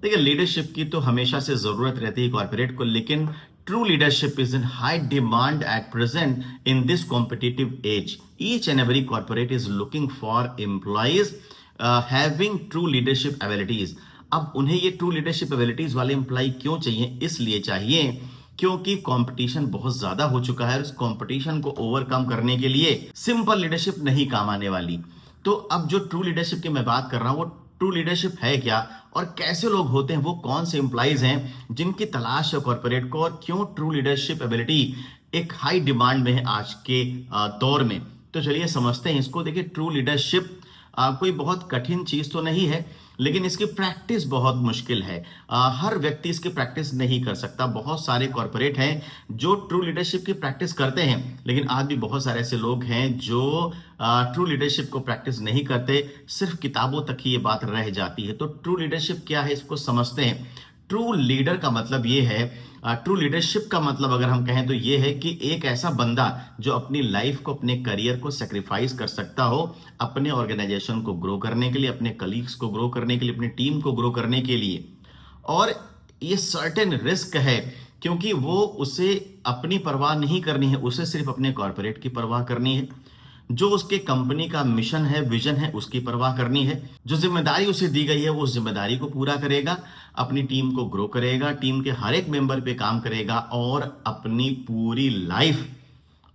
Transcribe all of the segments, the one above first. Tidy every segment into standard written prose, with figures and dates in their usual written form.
देखिए, लीडरशिप की तो हमेशा से जरूरत रहती है कॉर्पोरेट को, लेकिन true leadership is in high demand at present in this competitive as. Each and every corporate is looking for employees having true leadership abilities. अब उन्हें ये ट्रू लीडरशिप एबिलिटीज वाले एम्प्लॉय क्यों चाहिए? इसलिए चाहिए क्योंकि कंपटीशन बहुत ज्यादा हो चुका है और उस कंपटीशन को ओवरकम करने के लिए सिंपल लीडरशिप नहीं काम आने वाली. तो अब जो ट्रू लीडरशिप की मैं बात कर रहा हूं, वो ट्रू लीडरशिप है क्या और कैसे लोग होते हैं, वो कौन से एम्प्लॉइज हैं जिनकी तलाश है कॉर्पोरेट को, और क्यों ट्रू लीडरशिप एबिलिटी एक हाई डिमांड में है आज के दौर में. तो चलिए समझते हैं इसको. देखिए, ट्रू लीडरशिप कोई बहुत कठिन चीज तो नहीं है, लेकिन इसकी प्रैक्टिस बहुत मुश्किल है. हर व्यक्ति इसकी प्रैक्टिस नहीं कर सकता. बहुत सारे कॉर्पोरेट हैं जो ट्रू लीडरशिप की प्रैक्टिस करते हैं, लेकिन आज भी बहुत सारे ऐसे लोग हैं जो ट्रू लीडरशिप को प्रैक्टिस नहीं करते. सिर्फ किताबों तक ही ये बात रह जाती है. तो ट्रू लीडरशिप क्या है, इसको समझते हैं. ट्रू लीडर का मतलब ये है, ट्रू लीडरशिप का मतलब अगर हम कहें तो ये है कि एक ऐसा बंदा जो अपनी लाइफ को, अपने करियर को सेक्रीफाइस कर सकता हो अपने ऑर्गेनाइजेशन को ग्रो करने के लिए, अपने कलीग्स को ग्रो करने के लिए, अपनी टीम को ग्रो करने के लिए. और ये सर्टेन रिस्क है, क्योंकि वो उसे अपनी परवाह नहीं करनी है, उसे सिर्फ अपने कॉर्पोरेट की परवाह करनी है. जो उसके कंपनी का मिशन है, विजन है, उसकी परवाह करनी है. जो जिम्मेदारी उसे दी गई है वो उस जिम्मेदारी को पूरा करेगा, अपनी टीम को ग्रो करेगा, टीम के हर एक मेंबर पे काम करेगा और अपनी पूरी लाइफ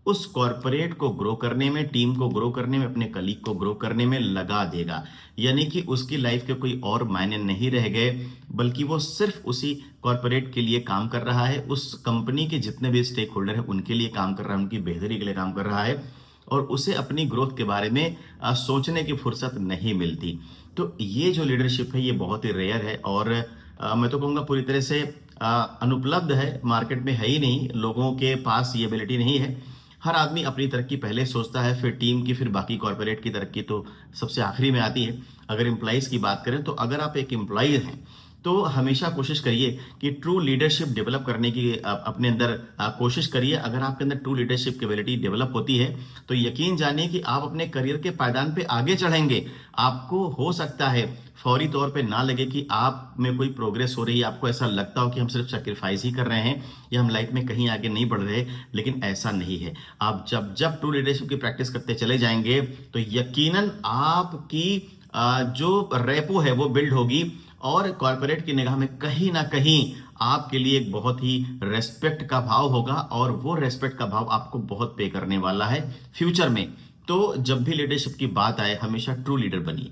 उस कॉर्पोरेट को ग्रो करने में, टीम को ग्रो करने में, अपने कलीग को ग्रो करने में लगा देगा. यानी कि उसकी लाइफ के कोई और मायने नहीं रह गए, बल्कि वो सिर्फ उसी कॉर्पोरेट के लिए काम कर रहा है, उस कंपनी के जितने भी स्टेक होल्डर हैं उनके लिए काम कर रहा है, उनकी बेहतरी के लिए काम कर रहा है, और उसे अपनी ग्रोथ के बारे में सोचने की फुर्सत नहीं मिलती. तो ये जो लीडरशिप है ये बहुत ही रेयर है, और मैं तो कहूँगा पूरी तरह से अनुपलब्ध है, मार्केट में है ही नहीं, लोगों के पास ये एबिलिटी नहीं है. हर आदमी अपनी तरक्की पहले सोचता है, फिर टीम की, फिर बाकी कॉर्पोरेट की तरक्की तो सबसे आखिरी में आती है. अगर एम्प्लॉइज की बात करें तो अगर आप एक एम्प्लॉय हैं तो हमेशा कोशिश करिए कि ट्रू लीडरशिप डेवलप करने की अपने अंदर कोशिश करिए. अगर आपके अंदर ट्रू लीडरशिप की एबिलिटी डेवलप होती है तो यकीन जानिए कि आप अपने करियर के पायदान पे आगे चढ़ेंगे. आपको हो सकता है फौरी तौर पे ना लगे कि आप में कोई प्रोग्रेस हो रही है, आपको ऐसा लगता हो कि हम सिर्फ सेक्रीफाइस ही कर रहे हैं या हम लाइफ में कहीं आगे नहीं बढ़ रहे, लेकिन ऐसा नहीं है. आप जब जब ट्रू लीडरशिप की प्रैक्टिस करते चले जाएंगे तो यकीनन आपकी जो रेपो है वो बिल्ड होगी, और कॉर्पोरेट की निगाह में कहीं ना कहीं आपके लिए एक बहुत ही रेस्पेक्ट का भाव होगा, और वो रेस्पेक्ट का भाव आपको बहुत पे करने वाला है फ्यूचर में. तो जब भी लीडरशिप की बात आए हमेशा ट्रू लीडर बनिए.